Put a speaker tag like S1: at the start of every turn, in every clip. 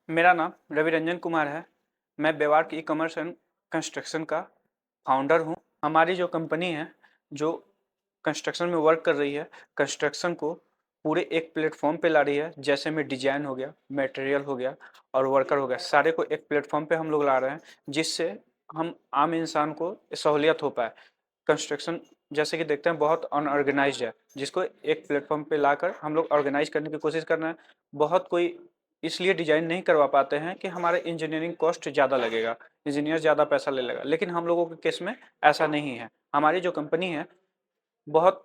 S1: मेरा नाम रवि रंजन कुमार है। मैं बेवार्क ई-कॉमर्स एंड कंस्ट्रक्शन का फाउंडर हूँ। हमारी जो कंपनी है, जो कंस्ट्रक्शन में वर्क कर रही है, कंस्ट्रक्शन को पूरे एक प्लेटफॉर्म पे ला रही है। जैसे में डिजाइन हो गया, मटेरियल हो गया और वर्कर हो गया, सारे को एक प्लेटफॉर्म पे हम लोग ला रहे हैं, जिससे हम आम इंसान को सहूलियत हो पाए। कंस्ट्रक्शन जैसे कि देखते हैं बहुत अनऑर्गेनाइज्ड है, जिसको एक प्लेटफॉर्म पे लाकर हम लोग ऑर्गेनाइज करने की कोशिश कर रहे हैं। बहुत कोई इसलिए डिजाइन नहीं करवा पाते हैं कि हमारे इंजीनियरिंग कॉस्ट ज़्यादा लगेगा, इंजीनियर ज़्यादा पैसा ले लेगा, लेकिन हम लोगों के केस में ऐसा नहीं है। हमारी जो कंपनी है बहुत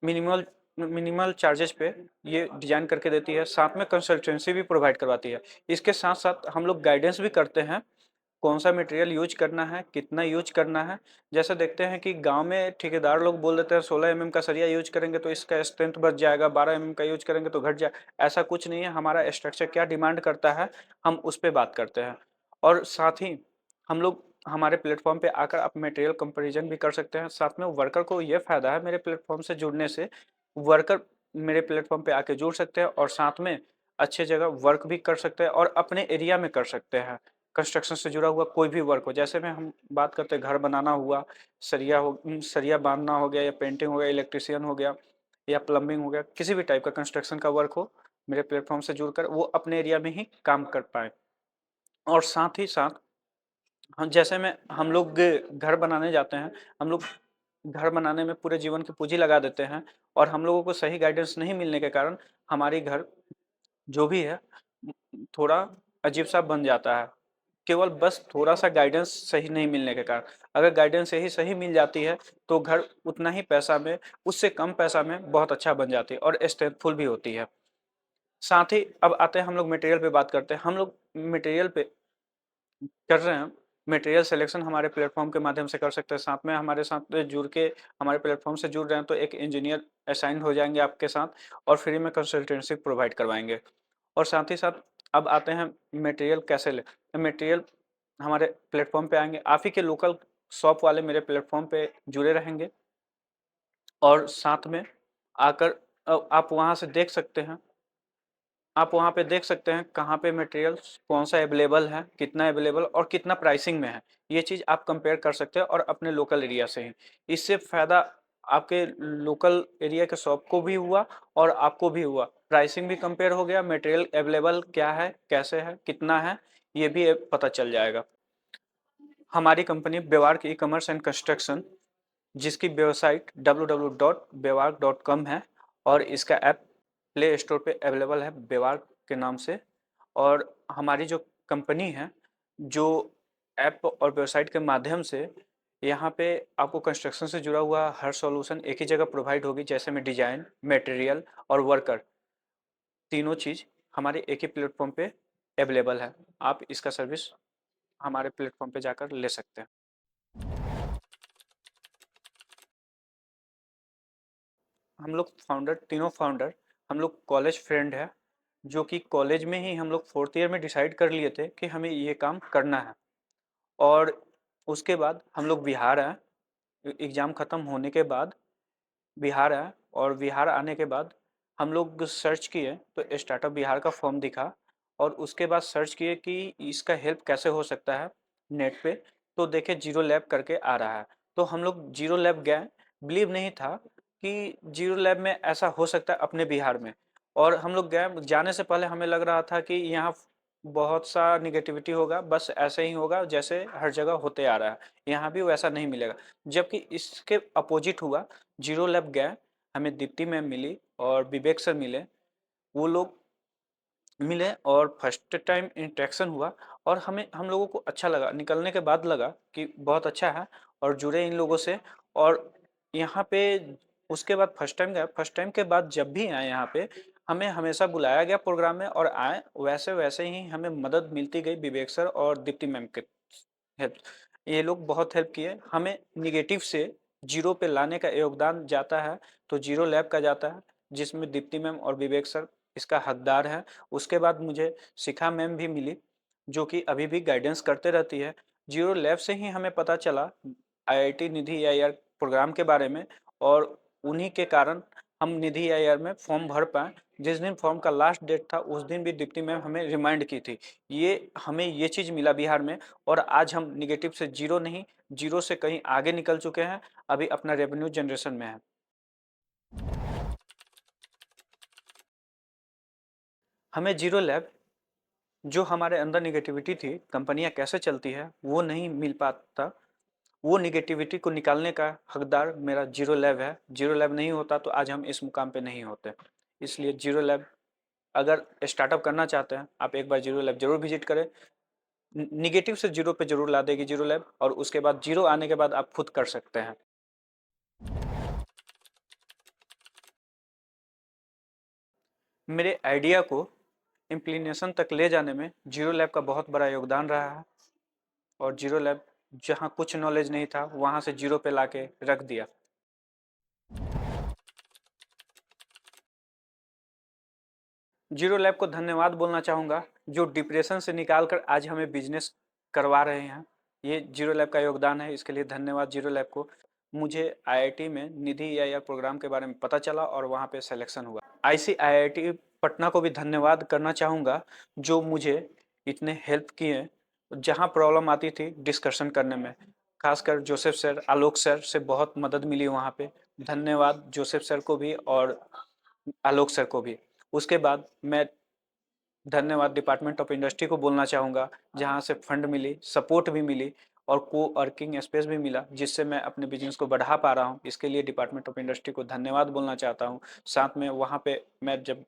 S1: मिनिमल मिनिमल चार्जेस पे ये डिजाइन करके देती है, साथ में कंसल्टेंसी भी प्रोवाइड करवाती है। इसके साथ साथ हम लोग गाइडेंस भी करते हैं, कौन सा मटेरियल यूज करना है, कितना यूज करना है। जैसे देखते हैं कि गांव में ठेकेदार लोग बोल देते हैं 16 एमएम का सरिया यूज करेंगे तो इसका स्ट्रेंथ बढ़ जाएगा, 12 एमएम का यूज करेंगे तो घट जाए। ऐसा कुछ नहीं है, हमारा स्ट्रक्चर क्या डिमांड करता है हम उस पर बात करते हैं। और साथ ही हम लोग हमारे प्लेटफॉर्म पे आकर आप मटेरियल कंपेरिजन भी कर सकते हैं। साथ में वर्कर को ये फायदा है मेरे प्लेटफॉर्म से जुड़ने से, वर्कर मेरे प्लेटफॉर्म पे आके जुड़ सकते हैं और साथ में अच्छे जगह वर्क भी कर सकते हैं और अपने एरिया में कर सकते हैं। कंस्ट्रक्शन से जुड़ा हुआ कोई भी वर्क हो, जैसे में हम बात करते हैं घर बनाना हुआ, सरिया बांधना हो गया, या पेंटिंग हो गया, इलेक्ट्रिशियन हो गया, या प्लम्बिंग हो गया, किसी भी टाइप का कंस्ट्रक्शन का वर्क हो, मेरे प्लेटफॉर्म से जुड़कर वो अपने एरिया में ही काम कर पाए। और साथ ही साथ हम जैसे में हम लोग घर बनाने जाते हैं, हम लोग घर बनाने में पूरे जीवन की पूंजी लगा देते हैं और हम लोगों को सही गाइडेंस नहीं मिलने के कारण हमारी घर जो भी है थोड़ा अजीब सा बन जाता है, केवल बस थोड़ा सा गाइडेंस सही नहीं मिलने के कारण। अगर गाइडेंस यही सही मिल जाती है तो घर उतना ही पैसा में, उससे कम पैसा में बहुत अच्छा बन जाती है और स्ट्रेंथफुल भी होती है। साथ ही अब आते हैं हम लोग मटेरियल पे बात करते हैं। हम लोग मटेरियल पे कर रहे हैं, मटेरियल सिलेक्शन हमारे प्लेटफॉर्म के माध्यम से कर सकते हैं। साथ में हमारे साथ जुड़ के हमारे प्लेटफॉर्म से जुड़ रहे हैं तो एक इंजीनियर असाइन हो जाएंगे आपके साथ और फ्री में कंसल्टेंसी प्रोवाइड करवाएंगे। और साथ ही साथ अब आते हैं मटेरियल कैसे ले, मटेरियल हमारे प्लेटफॉर्म पे आएंगे, आप ही के लोकल शॉप वाले मेरे प्लेटफॉर्म पे जुड़े रहेंगे और साथ में आकर आप वहाँ से देख सकते हैं, आप वहाँ पे देख सकते हैं कहाँ पे मटेरियल कौन सा अवेलेबल है, कितना अवेलेबल और कितना प्राइसिंग में है। ये चीज़ आप कंपेयर कर सकते हैं और अपने लोकल एरिया से ही। इससे फ़ायदा आपके लोकल एरिया के शॉप को भी हुआ और आपको भी हुआ। प्राइसिंग भी कंपेयर हो गया, मटेरियल अवेलेबल क्या है, कैसे है, कितना है, ये भी पता चल जाएगा। हमारी कंपनी बेवार्क ई-कॉमर्स एंड कंस्ट्रक्शन, जिसकी वेबसाइट www.bewark.com है और इसका ऐप प्ले स्टोर पे अवेलेबल है बेवार्क के नाम से। और हमारी जो कंपनी है, जो ऐप और वेबसाइट के माध्यम से यहाँ पे आपको कंस्ट्रक्शन से जुड़ा हुआ हर सॉल्यूशन एक ही जगह प्रोवाइड होगी। जैसे में डिजाइन, मटेरियल और वर्कर, तीनों चीज़ हमारे एक ही प्लेटफॉर्म पे अवेलेबल है। आप इसका सर्विस हमारे प्लेटफॉर्म पे जाकर ले सकते हैं। हम लोग फाउंडर, तीनों फाउंडर हम लोग कॉलेज फ्रेंड है, जो कि कॉलेज में ही हम लोग फोर्थ ईयर में डिसाइड कर लिए थे कि हमें ये काम करना है। और उसके बाद हम लोग बिहार आए, एग्ज़ाम ख़त्म होने के बाद बिहार आए और बिहार आने के बाद हम लोग सर्च किए तो स्टार्टअप बिहार का फॉर्म दिखा और उसके बाद सर्च किए कि इसका हेल्प कैसे हो सकता है नेट पे, तो देखे जीरो लैब करके आ रहा है। तो हम लोग जीरो लैब गए, बिलीव नहीं था कि जीरो लैब में ऐसा हो सकता है अपने बिहार में। और हम लोग गए, जाने से पहले हमें लग रहा था कि यहाँ बहुत सा निगेटिविटी होगा, बस ऐसे ही होगा जैसे हर जगह होते आ रहा है, यहाँ भी वैसा नहीं मिलेगा। जबकि इसके अपोजिट हुआ। जीरो लैब गए, हमें दीप्ति मैम मिली और विवेक सर मिले, वो लोग मिले और फर्स्ट टाइम इंटरेक्शन हुआ और हमें हम लोगों को अच्छा लगा। निकलने के बाद लगा कि बहुत अच्छा है और जुड़े इन लोगों से। और यहाँ पे उसके बाद फर्स्ट टाइम गया, फर्स्ट टाइम के बाद जब भी आए यहाँ पे हमें हमेशा बुलाया गया प्रोग्राम में और आए, वैसे वैसे ही हमें मदद मिलती गई विवेक सर और दीप्ति मैम के हेल्प। ये लोग बहुत हेल्प किए हमें, निगेटिव से जीरो पे लाने का योगदान जाता है तो जीरो लैब का जाता है, जिसमें दीप्ति मैम और विवेक सर इसका हकदार है। उसके बाद मुझे शिखा मैम भी मिली, जो कि अभी भी गाइडेंस करते रहती है। जीरो लैब से ही हमें पता चला आईआईटी निधि आईआर प्रोग्राम के बारे में और उन्हीं के कारण हम निधि आईआर में फॉर्म भर पाए, जिस दिन फॉर्म का लास्ट डेट था उस दिन भी डिप्टी मैम हमें रिमाइंड की थी। ये हमें ये चीज़ मिला बिहार में, और आज हम निगेटिव से जीरो नहीं, जीरो से कहीं आगे निकल चुके हैं, अभी अपना रेवेन्यू जनरेशन में है। हमें जीरो लैब, जो हमारे अंदर निगेटिविटी थी, कंपनियां कैसे चलती है वो नहीं मिल पाता, वो निगेटिविटी को निकालने का हकदार मेरा जीरो लैब है। जीरो लैब नहीं होता तो आज हम इस मुकाम पे नहीं होते। इसलिए जीरो लैब अगर स्टार्टअप करना चाहते हैं, आप एक बार जीरो लैब जरूर विजिट करें। निगेटिव से जीरो पे जरूर ला देगी जीरो लैब, और उसके बाद जीरो आने के बाद आप खुद कर सकते हैं। मेरे आइडिया को इम्प्लीमेशन तक ले जाने में जीरो लैब का बहुत बड़ा योगदान रहा है, और जीरो लैब जहाँ कुछ नॉलेज नहीं था वहाँ से जीरो पे लाके रख दिया। जीरो लैब को धन्यवाद बोलना चाहूँगा, जो डिप्रेशन से निकाल कर आज हमें बिजनेस करवा रहे हैं। ये जीरो लैब का योगदान है, इसके लिए धन्यवाद जीरो लैब को। मुझे आईआईटी में निधि EIR प्रोग्राम के बारे में पता चला और वहाँ पे सिलेक्शन हुआ। ICIIT पटना को भी धन्यवाद करना चाहूँगा, जो मुझे इतने हेल्प किए, जहाँ प्रॉब्लम आती थी डिस्कशन करने में। खासकर जोसेफ सर, आलोक सर से बहुत मदद मिली वहाँ पे। धन्यवाद जोसेफ सर को भी और आलोक सर को भी। उसके बाद मैं धन्यवाद डिपार्टमेंट ऑफ इंडस्ट्री को बोलना चाहूँगा, जहाँ से फंड मिली, सपोर्ट भी मिली और को वर्किंग स्पेस भी मिला, जिससे मैं अपने बिजनेस को बढ़ा पा रहा हूँ। इसके लिए डिपार्टमेंट ऑफ इंडस्ट्री को धन्यवाद बोलना चाहता हूँ। साथ में वहाँ पे मैं जब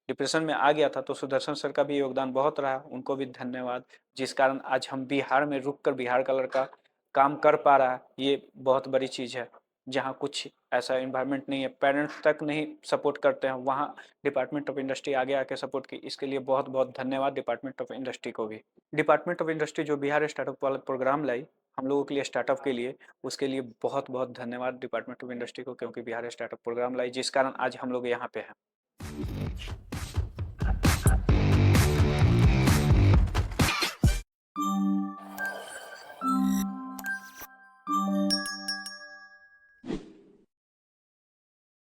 S1: डिप्रेशन में आ गया था तो सुदर्शन सर का भी योगदान बहुत रहा, उनको भी धन्यवाद, जिस कारण आज हम बिहार में रुक कर बिहार का लड़का काम कर पा रहा है। ये बहुत बड़ी चीज़ है, जहाँ कुछ ऐसा इन्वायरमेंट नहीं है, पेरेंट्स तक नहीं सपोर्ट करते हैं, वहाँ डिपार्टमेंट ऑफ इंडस्ट्री आगे आके सपोर्ट की। इसके लिए बहुत बहुत धन्यवाद डिपार्टमेंट ऑफ इंडस्ट्री को भी। डिपार्टमेंट ऑफ इंडस्ट्री जो बिहार स्टार्टअप वाला प्रोग्राम लाई हम लोगों के लिए, स्टार्टअप के लिए, उसके लिए बहुत बहुत धन्यवाद डिपार्टमेंट ऑफ इंडस्ट्री को, क्योंकि बिहार स्टार्टअप प्रोग्राम लाई जिस कारण आज हम लोग यहाँ पे हैं।